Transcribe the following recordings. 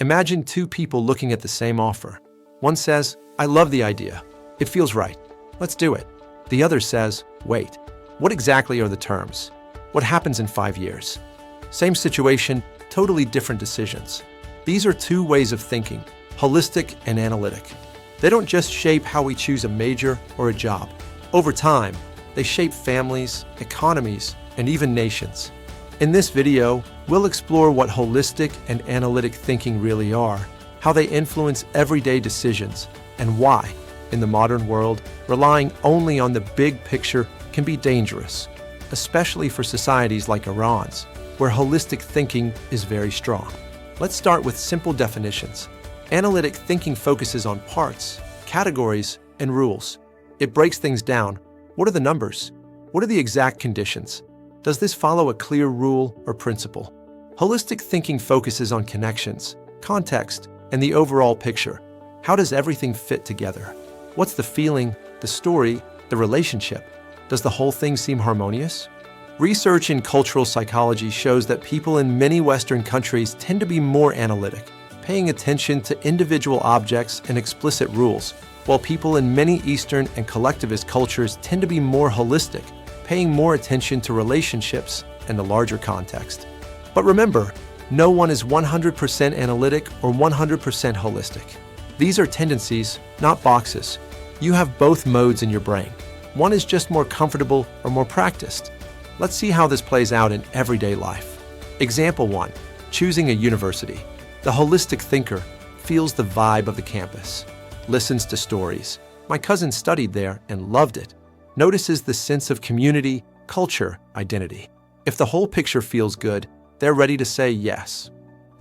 Imagine two people looking at the same offer. One says, "I love the idea. It feels right. Let's do it." The other says, "Wait, what exactly are the terms? What happens in 5 years?" Same situation, totally different decisions. These are two ways of thinking, holistic and analytic. They don't just shape how we choose a major or a job. Over time, they shape families, economies, and even nations. In this video, we'll explore what holistic and analytic thinking really are, how they influence everyday decisions, and why, in the modern world, relying only on the big picture can be dangerous, especially for societies like Iran's, where holistic thinking is very strong. Let's start with simple definitions. Analytic thinking focuses on parts, categories, and rules. It breaks things down. What are the numbers? What are the exact conditions? Does this follow a clear rule or principle? Holistic thinking focuses on connections, context, and the overall picture. How does everything fit together? What's the feeling, the story, the relationship? Does the whole thing seem harmonious? Research in cultural psychology shows that people in many Western countries tend to be more analytic, paying attention to individual objects and explicit rules, while people in many Eastern and collectivist cultures tend to be more holistic, paying more attention to relationships and the larger context. But remember, no one is 100% analytic or 100% holistic. These are tendencies, not boxes. You have both modes in your brain. One is just more comfortable or more practiced. Let's see how this plays out in everyday life. Example 1. Choosing a university. The holistic thinker feels the vibe of the campus, listens to stories. My cousin studied there and loved it. Notices the sense of community, culture, identity. If the whole picture feels good, they're ready to say yes.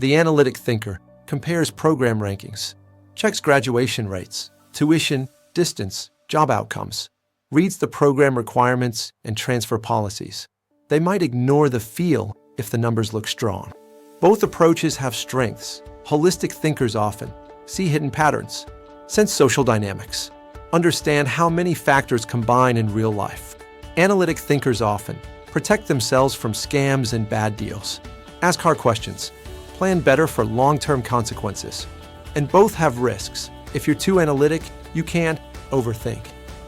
The analytic thinker compares program rankings, checks graduation rates, tuition, distance, job outcomes, reads the program requirements and transfer policies. They might ignore the feel if the numbers look strong. Both approaches have strengths. Holistic thinkers often see hidden patterns, sense social dynamics, understand how many factors combine in real life. Analytic thinkers often protect themselves from scams and bad deals, ask hard questions, plan better for long-term consequences. And both have risks. If you're too analytic, you can overthink,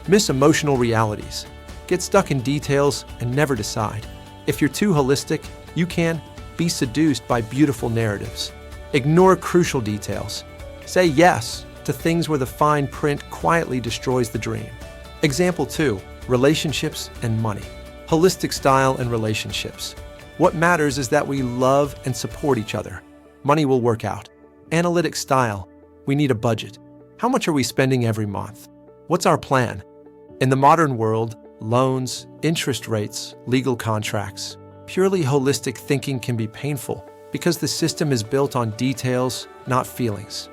miss emotional realities, get stuck in details and never decide. If you're too holistic, you can be seduced by beautiful narratives, ignore crucial details, say yes to things where the fine print quietly destroys the dream. Example 2, relationships and money. Holistic style and relationships. What matters is that we love and support each other. Money will work out. Analytic style, we need a budget. How much are we spending every month? What's our plan? In the modern world, loans, interest rates, legal contracts, purely holistic thinking can be painful because the system is built on details, not feelings.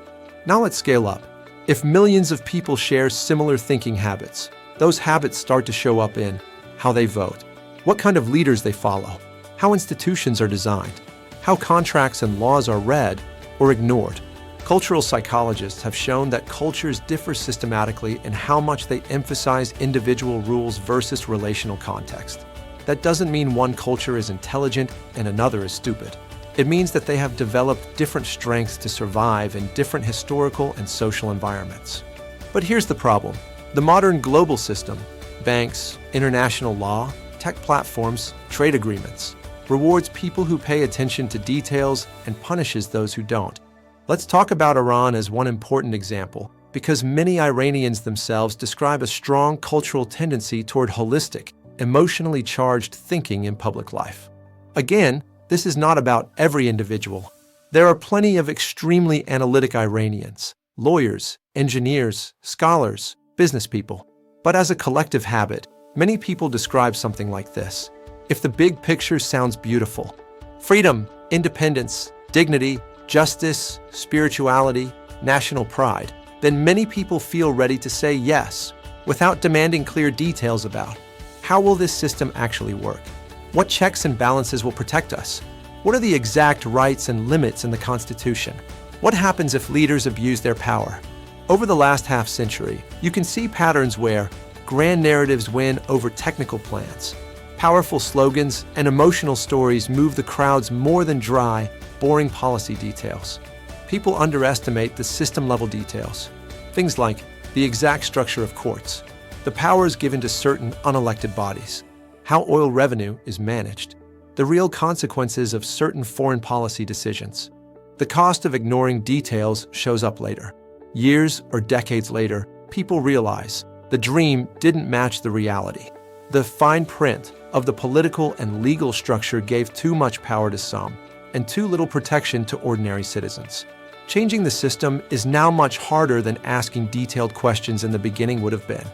Now let's scale up. If millions of people share similar thinking habits, those habits start to show up in how they vote, what kind of leaders they follow, how institutions are designed, how contracts and laws are read or ignored. Cultural psychologists have shown that cultures differ systematically in how much they emphasize individual rules versus relational context. That doesn't mean one culture is intelligent and another is stupid. It means that they have developed different strengths to survive in different historical and social environments. But here's the problem. The modern global system, banks, international law, tech platforms, trade agreements, rewards people who pay attention to details and punishes those who don't. Let's talk about Iran as one important example, because many Iranians themselves describe a strong cultural tendency toward holistic, emotionally charged thinking in public life. Again, this is not about every individual. There are plenty of extremely analytic Iranians, lawyers, engineers, scholars, business people. But as a collective habit, many people describe something like this. If the big picture sounds beautiful, freedom, independence, dignity, justice, spirituality, national pride, then many people feel ready to say yes, without demanding clear details about how will this system actually work? What checks and balances will protect us? What are the exact rights and limits in the Constitution? What happens if leaders abuse their power? Over the last half-century, you can see patterns where grand narratives win over technical plans. Powerful slogans and emotional stories move the crowds more than dry, boring policy details. People underestimate the system-level details. Things like the exact structure of courts, the powers given to certain unelected bodies, how oil revenue is managed, the real consequences of certain foreign policy decisions. The cost of ignoring details shows up later. Years or decades later, people realize the dream didn't match the reality. The fine print of the political and legal structure gave too much power to some and too little protection to ordinary citizens. Changing the system is now much harder than asking detailed questions in the beginning would have been.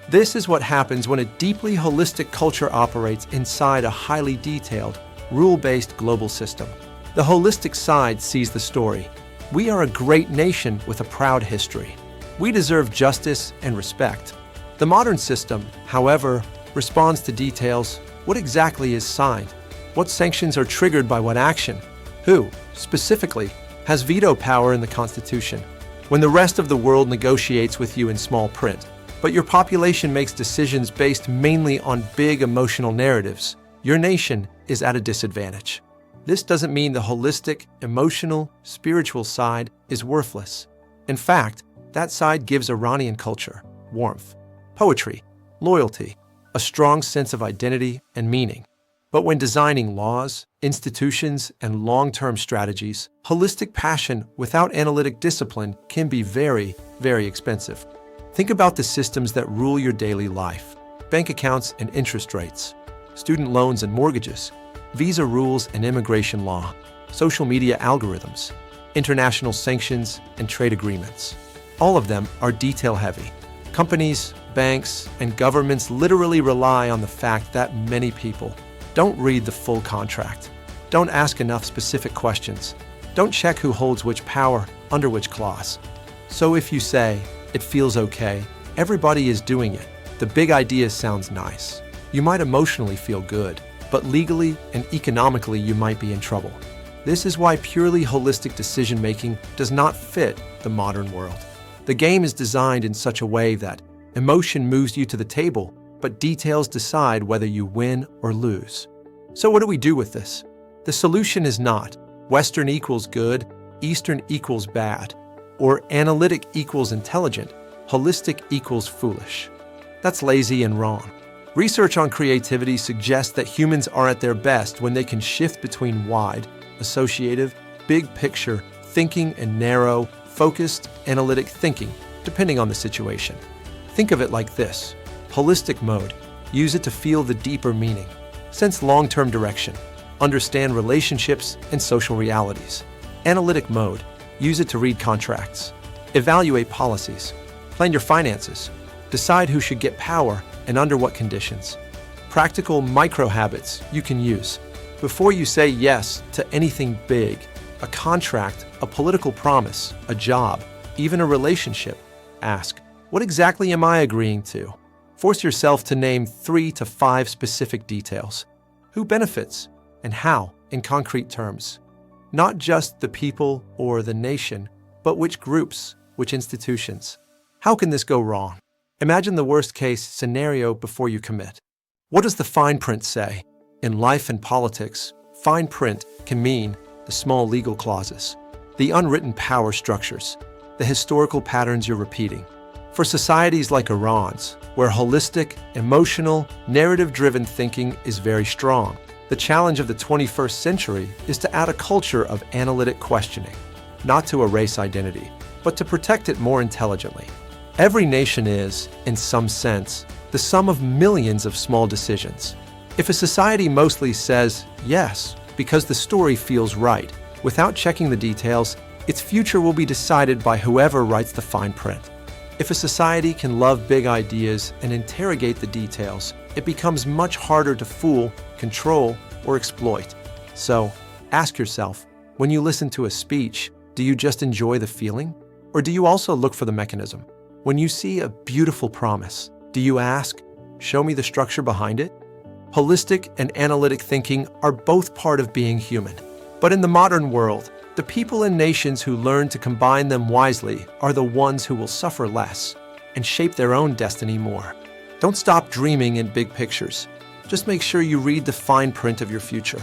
This is what happens when a deeply holistic culture operates inside a highly detailed, rule-based global system. The holistic side sees the story. We are a great nation with a proud history. We deserve justice and respect. The modern system, however, responds to details. What exactly is signed? What sanctions are triggered by what action? Who, specifically, has veto power in the Constitution? When the rest of the world negotiates with you in small print, but your population makes decisions based mainly on big emotional narratives, your nation is at a disadvantage. This doesn't mean the holistic, emotional, spiritual side is worthless. In fact, that side gives Iranian culture warmth, poetry, loyalty, a strong sense of identity and meaning. But when designing laws, institutions, and long-term strategies, holistic passion without analytic discipline can be very, very expensive. Think about the systems that rule your daily life: bank accounts and interest rates, student loans and mortgages, visa rules and immigration law, social media algorithms, international sanctions and trade agreements. All of them are detail-heavy. Companies, banks, and governments literally rely on the fact that many people don't read the full contract, don't ask enough specific questions, don't check who holds which power under which clause. So if you say, "It feels okay, everybody is doing it, the big idea sounds nice," you might emotionally feel good, but legally and economically you might be in trouble. This is why purely holistic decision-making does not fit the modern world. The game is designed in such a way that emotion moves you to the table, but details decide whether you win or lose. So what do we do with this? The solution is not Western equals good, Eastern equals bad, or analytic equals intelligent, holistic equals foolish. That's lazy and wrong. Research on creativity suggests that humans are at their best when they can shift between wide, associative, big picture thinking and narrow, focused, analytic thinking, depending on the situation. Think of it like this: holistic mode, use it to feel the deeper meaning, sense long-term direction, understand relationships and social realities. Analytic mode, use it to read contracts, evaluate policies, plan your finances, decide who should get power and under what conditions. Practical micro-habits you can use. Before you say yes to anything big, a contract, a political promise, a job, even a relationship, ask, what exactly am I agreeing to? Force yourself to name 3 to 5 specific details. Who benefits and how in concrete terms? Not just the people or the nation, but which groups, which institutions. How can this go wrong? Imagine the worst-case scenario before you commit. What does the fine print say? In life and politics, fine print can mean the small legal clauses, the unwritten power structures, the historical patterns you're repeating. For societies like Iran's, where holistic, emotional, narrative-driven thinking is very strong, the challenge of the 21st century is to add a culture of analytic questioning, not to erase identity, but to protect it more intelligently. Every nation is, in some sense, the sum of millions of small decisions. If a society mostly says yes because the story feels right, without checking the details, its future will be decided by whoever writes the fine print. If a society can love big ideas and interrogate the details, it becomes much harder to fool, control, or exploit. So, ask yourself, when you listen to a speech, do you just enjoy the feeling? Or do you also look for the mechanism? When you see a beautiful promise, do you ask, show me the structure behind it? Holistic and analytic thinking are both part of being human. But in the modern world, the people and nations who learn to combine them wisely are the ones who will suffer less and shape their own destiny more. Don't stop dreaming in big pictures. Just make sure you read the fine print of your future.